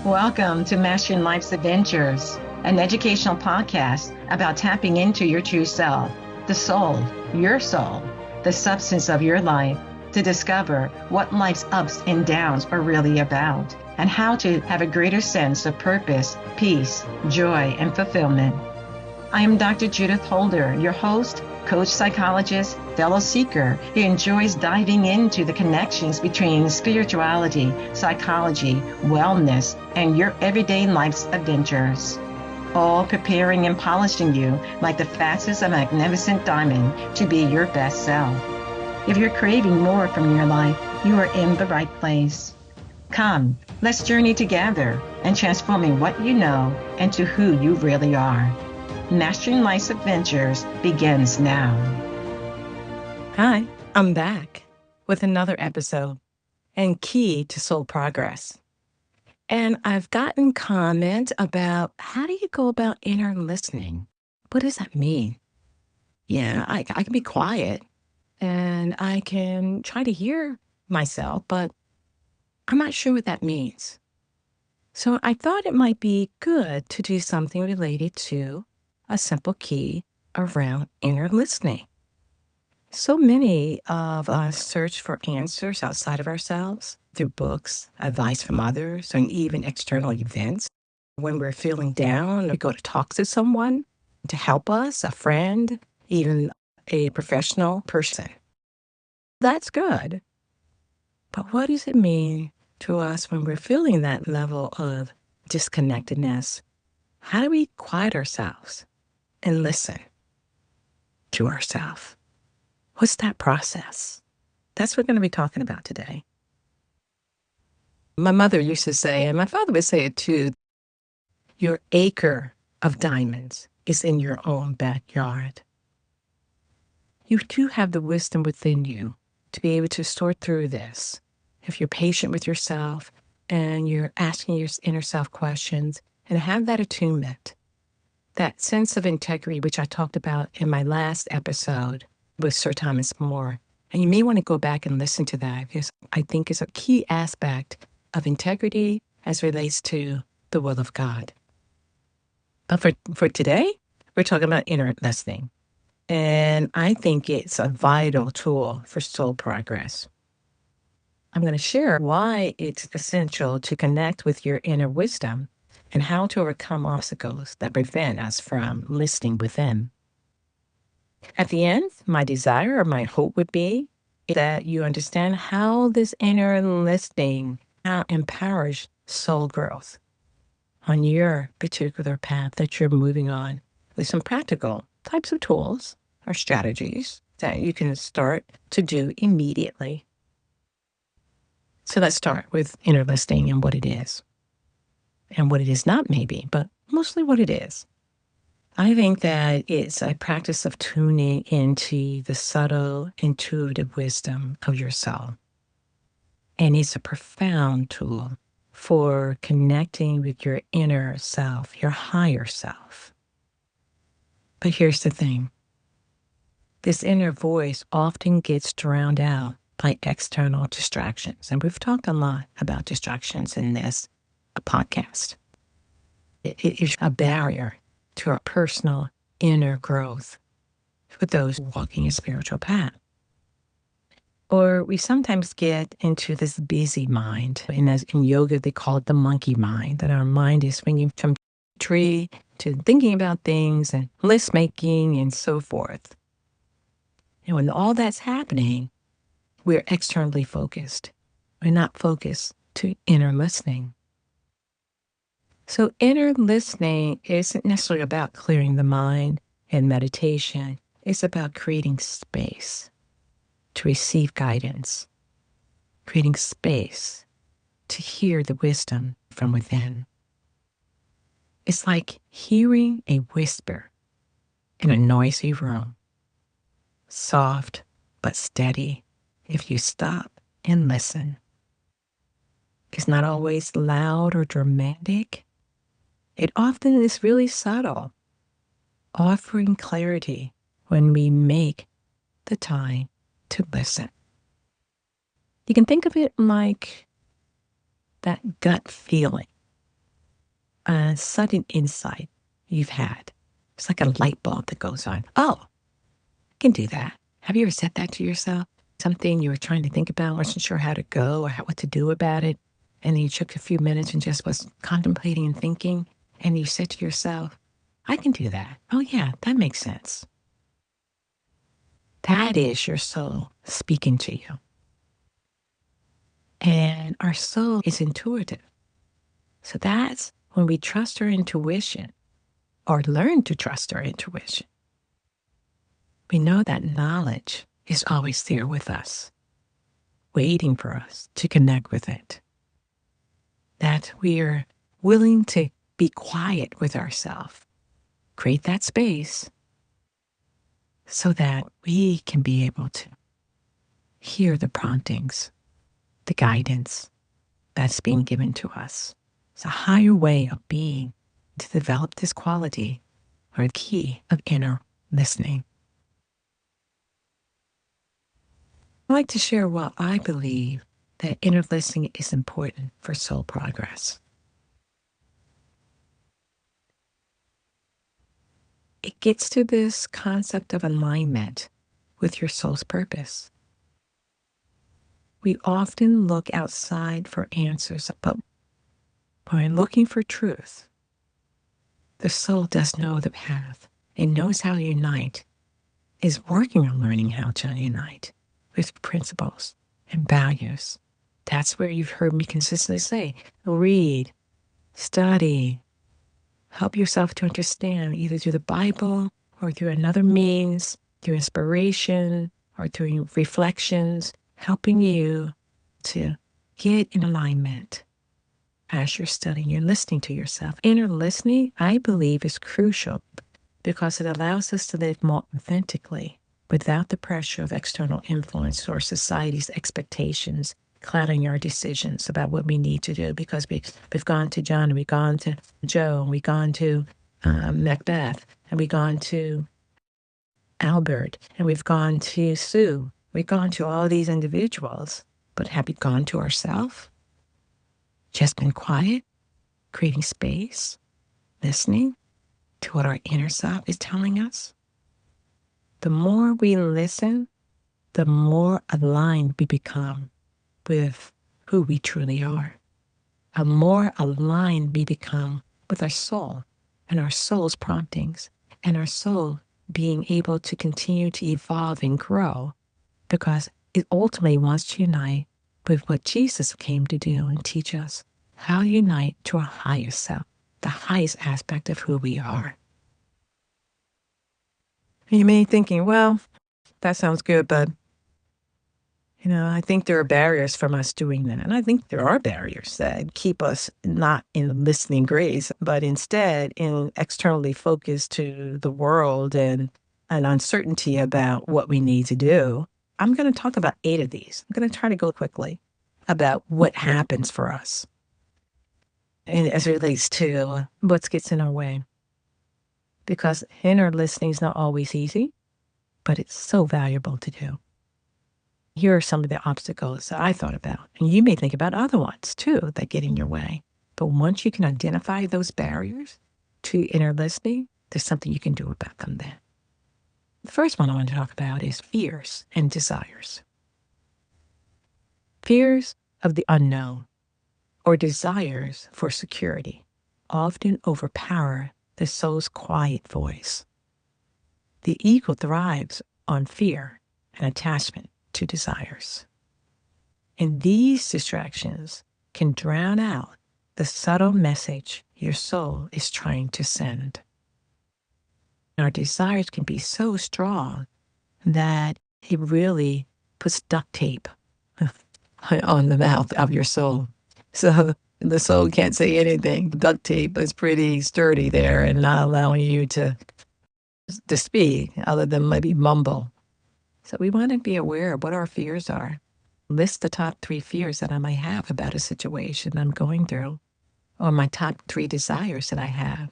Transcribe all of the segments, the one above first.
Welcome to Mastering Life's Adventures, an educational podcast about tapping into your true self, the soul, your soul, the substance of your life, to discover what life's ups and downs are really about, and how to have a greater sense of purpose, peace, joy, and fulfillment. I am Dr. Judith Holder, your host, coach psychologist, fellow seeker who enjoys diving into the connections between spirituality, psychology, wellness, and your everyday life's adventures. All preparing and polishing you like the facets of a magnificent diamond to be your best self. If you're craving more from your life, you are in the right place. Come, let's journey together and transforming what you know into who you really are. Mastering Life's Adventures begins now. Hi, I'm back with another episode and key to soul progress. And I've gotten comment about how do you go about inner listening? What does that mean? Yeah, I can be quiet and I can try to hear myself, but I'm not sure what that means. So I thought it might be good to do something related to a simple key around inner listening. So many of us search for answers outside of ourselves through books, advice from others, and even external events. When we're feeling down, we go to talk to someone to help us, a friend, even a professional person. That's good. But what does it mean to us when we're feeling that level of disconnectedness? How do we quiet ourselves and listen to ourselves? What's that process? That's what we're going to be talking about today. My mother used to say, and my father would say it too, your acre of diamonds is in your own backyard. You do have the wisdom within you to be able to sort through this. If you're patient with yourself and you're asking your inner self questions and have that attunement, that sense of integrity, which I talked about in my last episode with Sir Thomas More. And you may want to go back and listen to that because I think it's a key aspect of integrity as relates to the will of God. But for today, we're talking about inner listening. And I think it's a vital tool for soul progress. I'm going to share why it's essential to connect with your inner wisdom and how to overcome obstacles that prevent us from listening within. At the end, my desire or my hope would be that you understand how this inner listening empowers soul growth on your particular path that you're moving on with some practical types of tools or strategies that you can start to do immediately. So let's start with inner listening and what it is. And what it is not maybe, but mostly what it is. I think that it's a practice of tuning into the subtle, intuitive wisdom of your soul. And it's a profound tool for connecting with your inner self, your higher self. But here's the thing. This inner voice often gets drowned out by external distractions. And we've talked a lot about distractions in this podcast. It is a barrier to our personal inner growth for those walking a spiritual path. Or we sometimes get into this busy mind. And as in yoga, they call it the monkey mind, that our mind is swinging from tree to thinking about things and list making and so forth. And when all that's happening, we're externally focused. We're not focused to inner listening. So inner listening isn't necessarily about clearing the mind and meditation. It's about creating space to receive guidance, creating space to hear the wisdom from within. It's like hearing a whisper in a noisy room, soft but steady if you stop and listen. It's not always loud or dramatic. It often is really subtle, offering clarity when we make the time to listen. You can think of it like that gut feeling a sudden insight you've had. It's like a light bulb that goes on. Oh, I can do that. Have you ever said that to yourself? Something you were trying to think about, wasn't sure how to go or what to do about it. And then you took a few minutes and just was contemplating and thinking. And you said to yourself, I can do that. Oh, yeah, that makes sense. That is your soul speaking to you. And our soul is intuitive. So that's when we trust our intuition or learn to trust our intuition. We know that knowledge is always there with us, waiting for us to connect with it. That we are willing to be quiet with ourselves, create that space so that we can be able to hear the promptings, the guidance that's being given to us. It's a higher way of being to develop this quality or the key of inner listening. I'd like to share why I believe that inner listening is important for soul progress. It gets to this concept of alignment with your soul's purpose. We often look outside for answers, but when looking for truth, the soul does know the path. It knows how to unite, is working on learning how to unite with principles and values. That's where you've heard me consistently say, read, study, help yourself to understand either through the Bible or through another means, through inspiration or through reflections, helping you to get in alignment as you're studying. You're listening to yourself. Inner listening, I believe, is crucial because it allows us to live more authentically without the pressure of external influence or society's expectations clouding our decisions about what we need to do, because we've gone to John, and we've gone to Joe, and we've gone to Macbeth, and we've gone to Albert, and we've gone to Sue. We've gone to all these individuals, but have we gone to ourselves? Just been quiet, creating space, listening to what our inner self is telling us? The more we listen, the more aligned we become with who we truly are. The more aligned we become with our soul and our soul's promptings and our soul being able to continue to evolve and grow, because it ultimately wants to unite with what Jesus came to do and teach us how to unite to our highest self, the highest aspect of who we are. And you may be thinking, well, that sounds good, but I think there are barriers from us doing that. And I think there are barriers that keep us not in the listening grace, but instead in externally focused to the world and an uncertainty about what we need to do. I'm going to talk about 8 of these. I'm going to try to go quickly about what happens for us and as it relates to what gets in our way. Because inner listening is not always easy, but it's so valuable to do. Here are some of the obstacles that I thought about. And you may think about other ones too that get in your way. But once you can identify those barriers to inner listening, there's something you can do about them then. The first one I want to talk about is fears and desires. Fears of the unknown or desires for security often overpower the soul's quiet voice. The ego thrives on fear and attachment to desires. And these distractions can drown out the subtle message your soul is trying to send. Our desires can be so strong that it really puts duct tape on the mouth of your soul. So the soul can't say anything. Duct tape is pretty sturdy there and not allowing you to speak other than maybe mumble. So we want to be aware of what our fears are. List the top 3 fears that I might have about a situation I'm going through, or my top 3 desires that I have.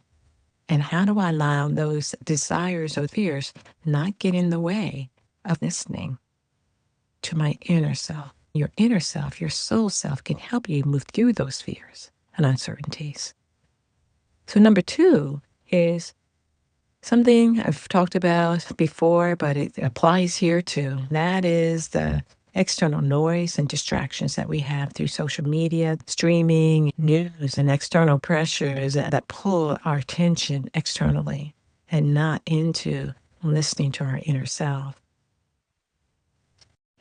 And how do I allow those desires or fears not get in the way of listening to my inner self? Your inner self, your soul self, can help you move through those fears and uncertainties. So number 2 is something I've talked about before, but it applies here too. That is the external noise and distractions that we have through social media, streaming, news, and external pressures that pull our attention externally and not into listening to our inner self.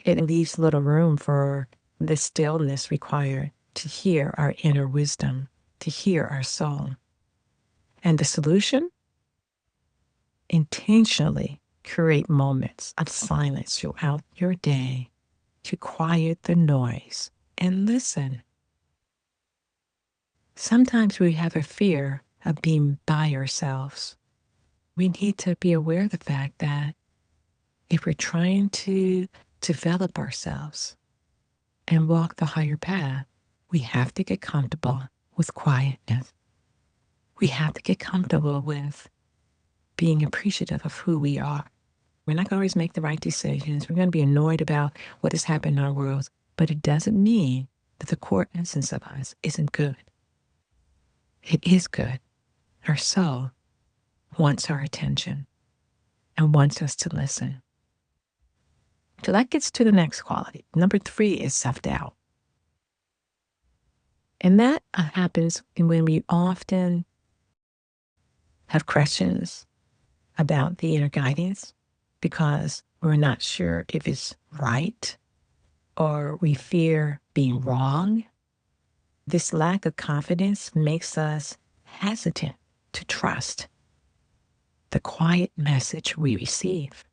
It leaves little room for the stillness required to hear our inner wisdom, to hear our soul. And the solution? Intentionally create moments of silence throughout your day to quiet the noise and listen. Sometimes we have a fear of being by ourselves. We need to be aware of the fact that if we're trying to develop ourselves and walk the higher path, we have to get comfortable with quietness. We have to get comfortable with being appreciative of who we are. We're not going to always make the right decisions. We're going to be annoyed about what has happened in our world, but it doesn't mean that the core essence of us isn't good. It is good. Our soul wants our attention and wants us to listen. So that gets to the next quality. Number 3 is self-doubt. And that happens when we often have questions about the inner guidance because we're not sure if it's right or we fear being wrong. This lack of confidence makes us hesitant to trust the quiet message we receive.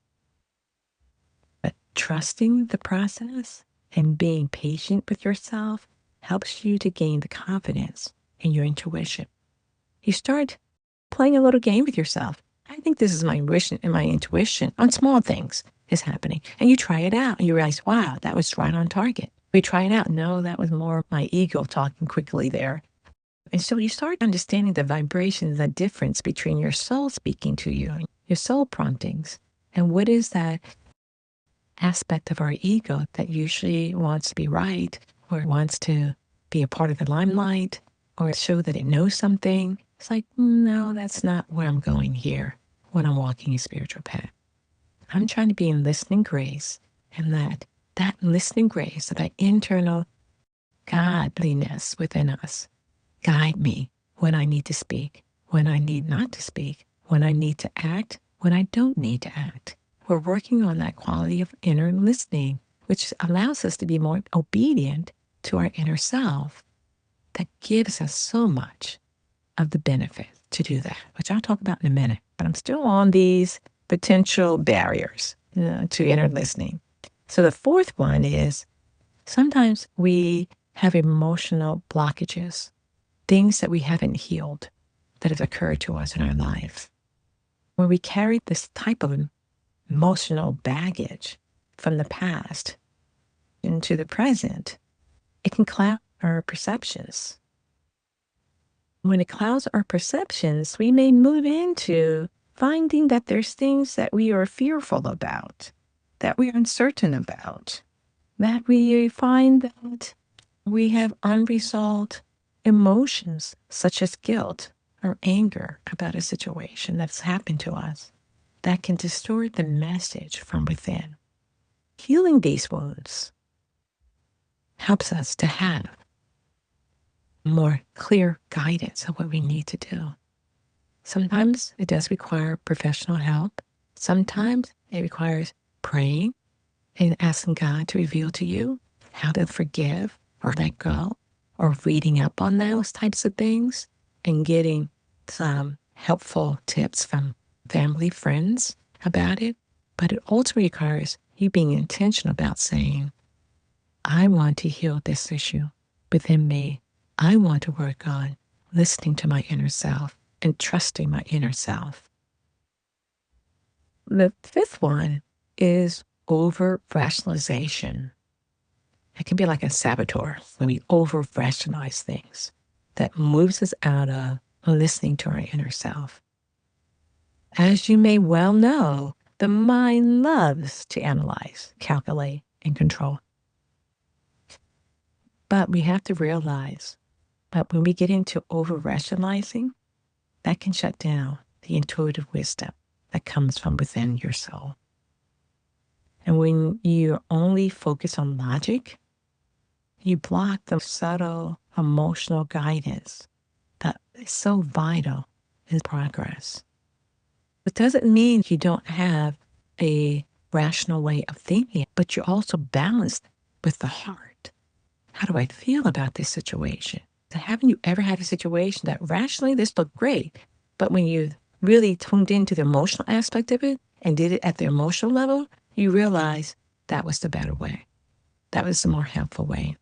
But trusting the process and being patient with yourself helps you to gain the confidence in your intuition. You start playing a little game with yourself. I think this is my intuition, and my intuition on small things is happening. And you try it out and you realize, wow, that was right on target. We try it out. No, that was more my ego talking quickly there. And so you start understanding the vibrations, the difference between your soul speaking to you and your soul promptings. And what is that aspect of our ego that usually wants to be right or wants to be a part of the limelight or show that it knows something? It's like, no, that's not where I'm going here when I'm walking a spiritual path. I'm trying to be in listening grace, and that listening grace, that internal godliness within us, guide me when I need to speak, when I need not to speak, when I need to act, when I don't need to act. We're working on that quality of inner listening, which allows us to be more obedient to our inner self. That gives us so much of the benefit to do that, which I'll talk about in a minute. But I'm still on these potential barriers to inner listening. So the 4th one is sometimes we have emotional blockages, things that we haven't healed that have occurred to us in our life. When we carry this type of emotional baggage from the past into the present, it can cloud our perceptions. When it clouds our perceptions, we may move into finding that there's things that we are fearful about, that we're uncertain about, that we find that we have unresolved emotions such as guilt or anger about a situation that's happened to us that can distort the message from within. Healing these wounds helps us to have more clear guidance of what we need to do. Sometimes it does require professional help. Sometimes it requires praying and asking God to reveal to you how to forgive or let go, or reading up on those types of things and getting some helpful tips from family, friends about it. But it also requires you being intentional about saying, I want to heal this issue within me. I want to work on listening to my inner self and trusting my inner self. The 5th one is over-rationalization. It can be like a saboteur when we over-rationalize things that moves us out of listening to our inner self. As you may well know, the mind loves to analyze, calculate, and control. But we have to realize that when we get into over-rationalizing, that can shut down the intuitive wisdom that comes from within your soul. And when you only focus on logic, you block the subtle emotional guidance that is so vital in progress. It doesn't mean you don't have a rational way of thinking, but you're also balanced with the heart. How do I feel about this situation? Haven't you ever had a situation that rationally this looked great, but when you really tuned into the emotional aspect of it and did it at the emotional level, you realize that was the better way. That was the more helpful way.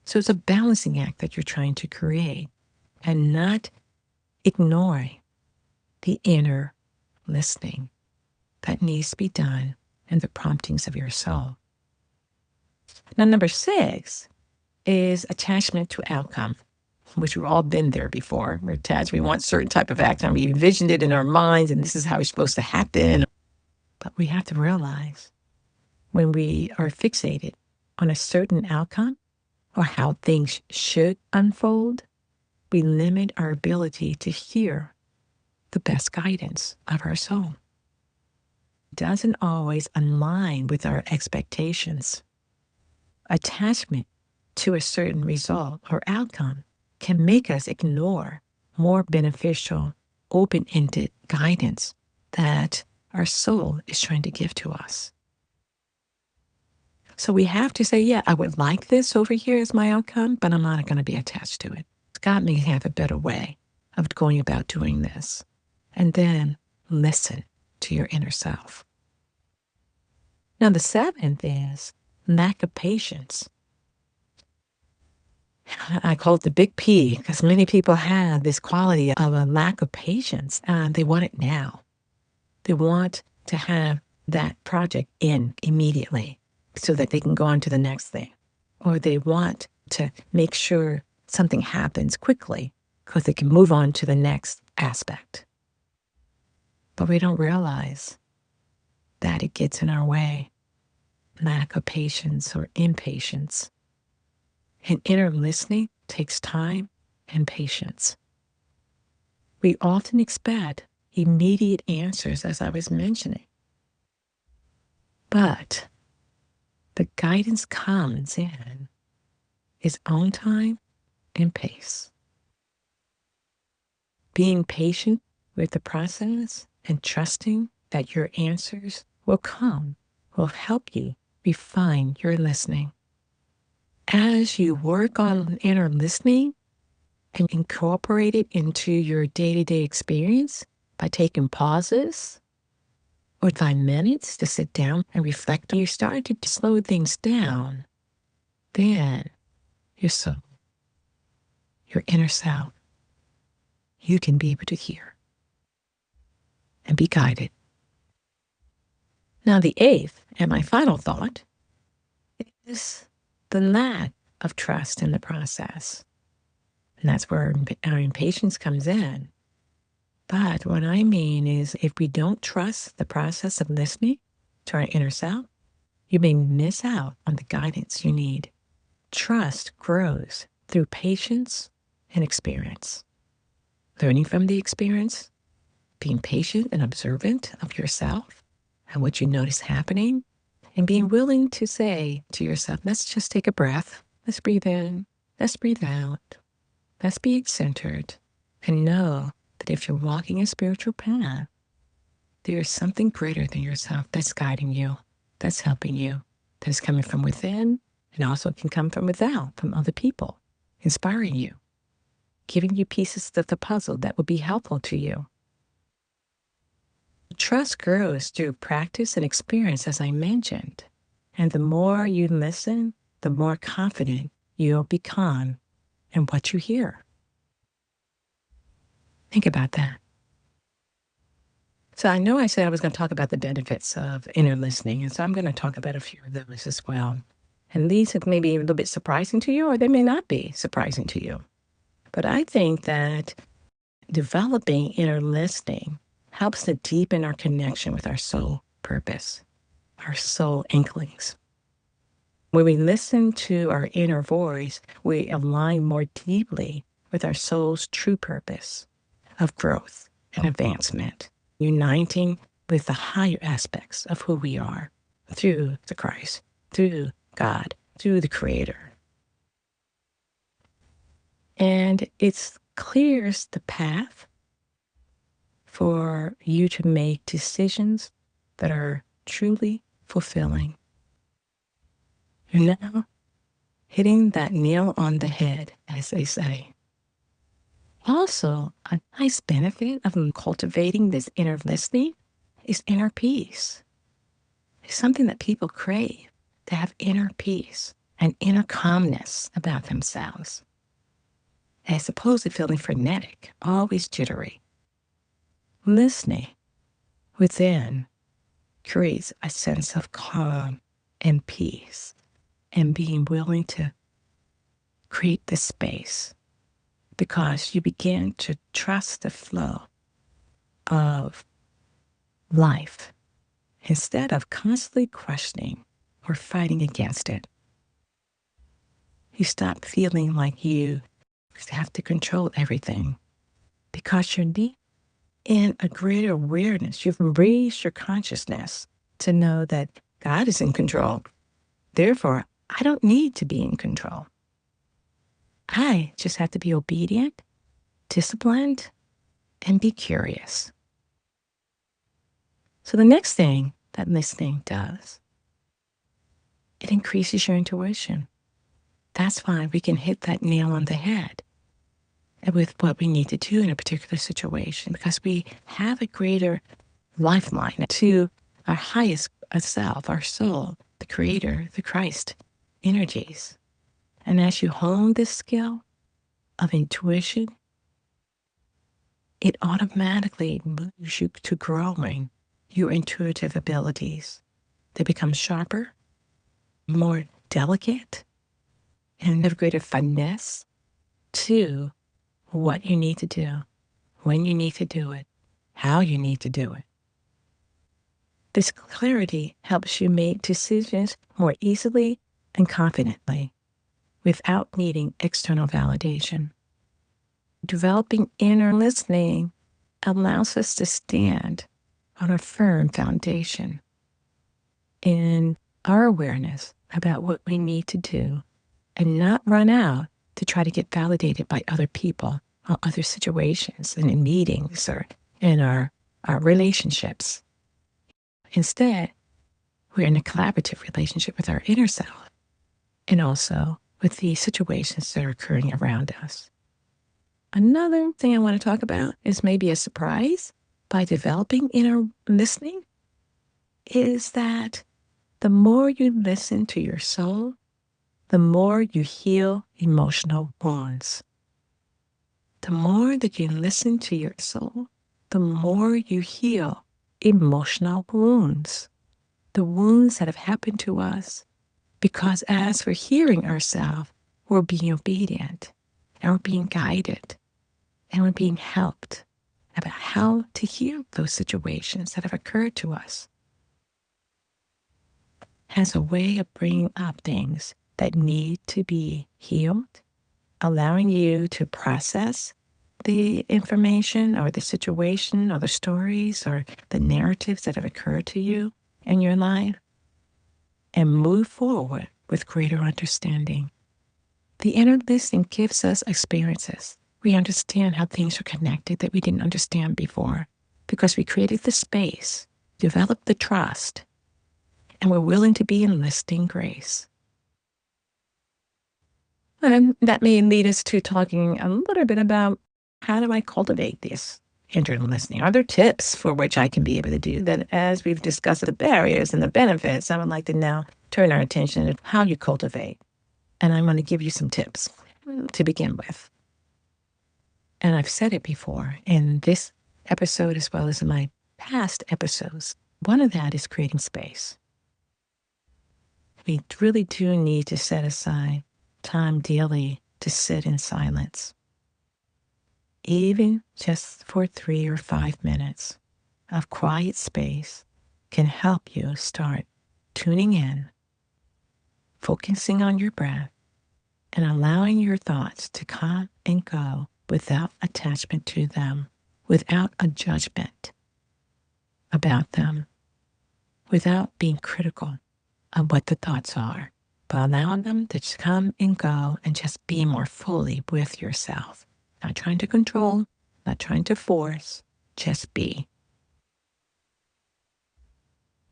So it's a balancing act that you're trying to create and not ignoring the inner listening that needs to be done and the promptings of your soul. Now, number 6 is attachment to outcome, which we've all been there before. We're attached. We want certain type of outcome. We envisioned it in our minds, and this is how it's supposed to happen. But we have to realize when we are fixated on a certain outcome or how things should unfold, we limit our ability to hear the best guidance of our soul. It doesn't always align with our expectations. Attachment to a certain result or outcome can make us ignore more beneficial, open-ended guidance that our soul is trying to give to us. So we have to say, yeah, I would like this over here as my outcome, but I'm not going to be attached to it. God may have a better way of going about doing this. And then listen to your inner self. Now, the 7th is lack of patience. I call it the big P because many people have this quality of a lack of patience. They want it now. They want to have that project in immediately so that they can go on to the next thing. Or they want to make sure something happens quickly because they can move on to the next aspect. But we don't realize that it gets in our way. Lack of patience or impatience. And inner listening takes time and patience. We often expect immediate answers, as I was mentioning. But the guidance comes in its own time and pace. Being patient with the process and trusting that your answers will come will help you refine your listening. As you work on inner listening and incorporate it into your day-to-day experience by taking pauses or 5 minutes to sit down and reflect, you start to slow things down. Then your soul, your inner self, you can be able to hear and be guided. Now, the 8th and my final thought is the lack of trust in the process. And that's where our impatience comes in. But what I mean is if we don't trust the process of listening to our inner self, you may miss out on the guidance you need. Trust grows through patience and experience. Learning from the experience, being patient and observant of yourself and what you notice happening, and being willing to say to yourself, let's just take a breath. Let's breathe in. Let's breathe out. Let's be centered and know that if you're walking a spiritual path, there is something greater than yourself that's guiding you, that's helping you, that's coming from within and also can come from without, from other people, inspiring you, giving you pieces of the puzzle that will be helpful to you. Trust grows through practice and experience, as I mentioned. And the more you listen, the more confident you'll become in what you hear. Think about that. So I know I said I was going to talk about the benefits of inner listening, and so I'm going to talk about a few of those as well. And these may be a little bit surprising to you, or they may not be surprising to you. But I think that developing inner listening helps to deepen our connection with our soul purpose, our soul inklings. When we listen to our inner voice, we align more deeply with our soul's true purpose. of growth and advancement, uniting with the higher aspects of who we are through the Christ, through God, through the Creator. And it clears the path for you to make decisions that are truly fulfilling. You're now hitting that nail on the head, as they say. Also, a nice benefit of cultivating this inner listening is inner peace. It's something that people crave, to have inner peace and inner calmness about themselves, as opposed to feeling frenetic, always jittery. Listening within creates a sense of calm and peace, and being willing to create the space, because you begin to trust the flow of life instead of constantly questioning or fighting against it. You stop feeling like you have to control everything, because you're deep in a greater awareness. You've raised your consciousness to know that God is in control. Therefore, I don't need to be in control. I just have to be obedient, disciplined, and be curious. So the next thing that listening does, it increases your intuition. That's why we can hit that nail on the head with what we need to do in a particular situation, because we have a greater lifeline to our highest self, our soul, the Creator, the Christ energies. And as you hone this skill of intuition, it automatically moves you to growing your intuitive abilities. They become sharper, more delicate, and have greater finesse to what you need to do, when you need to do it, how you need to do it. This clarity helps you make decisions more easily and confidently without needing external validation. Developing inner listening allows us to stand on a firm foundation in our awareness about what we need to do, and not run out to try to get validated by other people or other situations and in meetings or in our relationships. Instead, we're in a collaborative relationship with our inner self, and also with the situations that are occurring around us. Another thing I want to talk about is maybe a surprise by developing inner listening, is that the more you listen to your soul, the more you heal emotional wounds. The more that you listen to your soul, the more you heal emotional wounds. The wounds that have happened to us, because as we're hearing ourselves, we're being obedient, and we're being guided, and we're being helped about how to heal those situations that have occurred to us, as a way of bringing up things that need to be healed, allowing you to process the information or the situation or the stories or the narratives that have occurred to you in your life, and move forward with greater understanding. The inner listening gives us experiences. We understand how things are connected that we didn't understand before, because we created the space, developed the trust, and we're willing to be in listening grace. And that may lead us to talking a little bit about, how do I cultivate this internal listening? Are there tips for which I can be able to do that? As we've discussed the barriers and the benefits, I would like to now turn our attention to how you cultivate. And I'm going to give you some tips to begin with. And I've said it before in this episode as well as in my past episodes. One of that is creating space. We really do need to set aside time daily to sit in silence. Even just for 3 or 5 minutes of quiet space can help you start tuning in, focusing on your breath, and allowing your thoughts to come and go without attachment to them. without a judgment about them, without being critical of what the thoughts are, but allowing them to just come and go and just be more fully with yourself. Not trying to control, not trying to force, just be.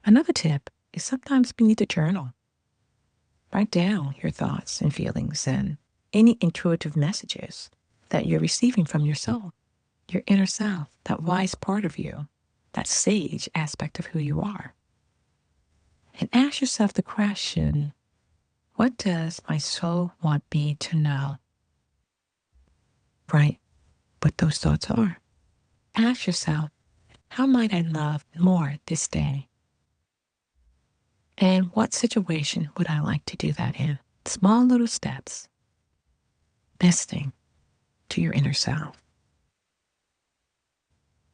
Another tip is sometimes we need to journal. Write down your thoughts and feelings and any intuitive messages that you're receiving from your soul, your inner self, that wise part of you, that sage aspect of who you are. And ask yourself the question, what does my soul want me to know? Write what those thoughts are. Ask yourself, how might I love more this day? And what situation would I like to do that in? Small little steps. Listening to your inner self.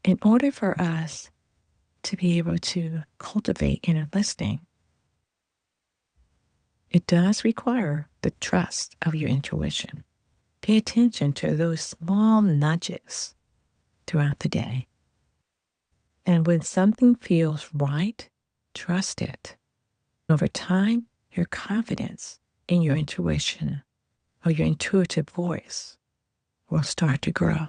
In order for us to be able to cultivate inner listening, it does require the trust of your intuition. Pay attention to those small nudges throughout the day. And when something feels right, trust it. Over time, your confidence in your intuition or your intuitive voice will start to grow.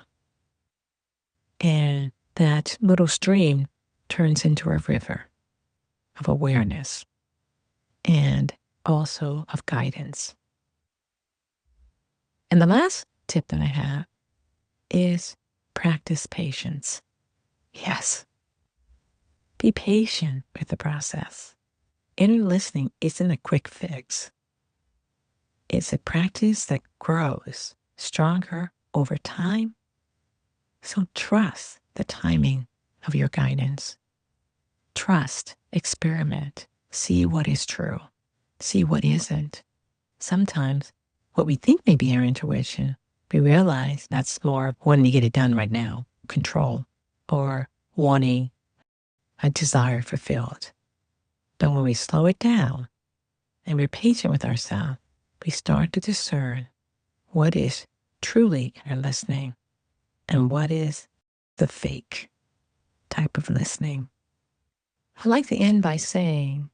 And that little stream turns into a river of awareness and also of guidance. And the last tip that I have is practice patience. Yes. Be patient with the process. Inner listening isn't a quick fix. It's a practice that grows stronger over time. So trust the timing of your guidance. Trust, experiment, see what is true, see what isn't. Sometimes what we think may be our intuition, we realize that's more of wanting to get it done right now, control, or wanting a desire fulfilled. But when we slow it down and we're patient with ourselves, we start to discern what is truly inner listening and what is the fake type of listening. I'd like to end by saying,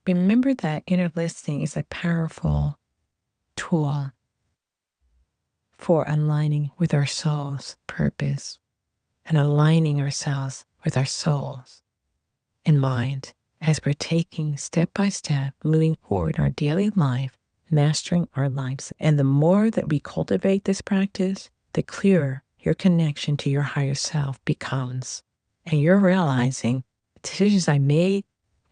remember that inner listening is a powerful tool for aligning with our soul's purpose and aligning ourselves with our souls in mind as we're taking step by step, moving forward in our daily life, mastering our lives. And the more that we cultivate this practice, the clearer your connection to your higher self becomes. And you're realizing the decisions I made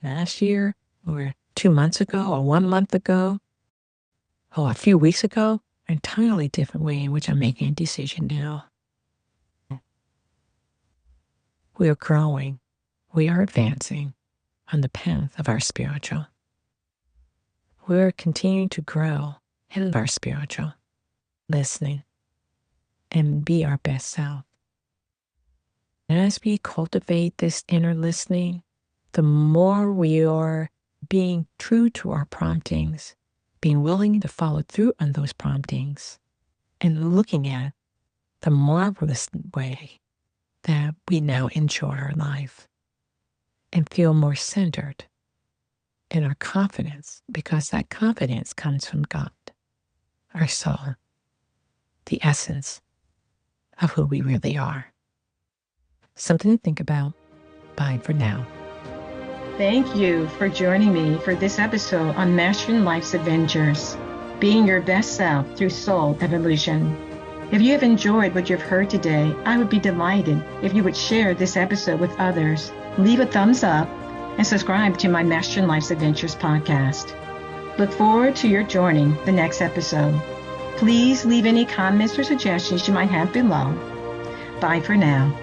last year or 2 months ago or 1 month ago or a few weeks ago are an entirely different way in which I'm making a decision now. We are growing. We are advancing on the path of our spiritual. We're continuing to grow in our spiritual, listening, and be our best self. And as we cultivate this inner listening, the more we are being true to our promptings, being willing to follow through on those promptings, and looking at the marvelous way that we now enjoy our life and feel more centered in our confidence, because that confidence comes from God, our soul, the essence of who we really are. Something to think about. Bye for now. Thank you for joining me for this episode on Mastering Life's Adventures, being your best self through soul evolution. If you have enjoyed what you've heard today, I would be delighted if you would share this episode with others, leave a thumbs up, and subscribe to my Mastering Life's Adventures podcast. Look forward to your joining the next episode. Please leave any comments or suggestions you might have below. Bye for now.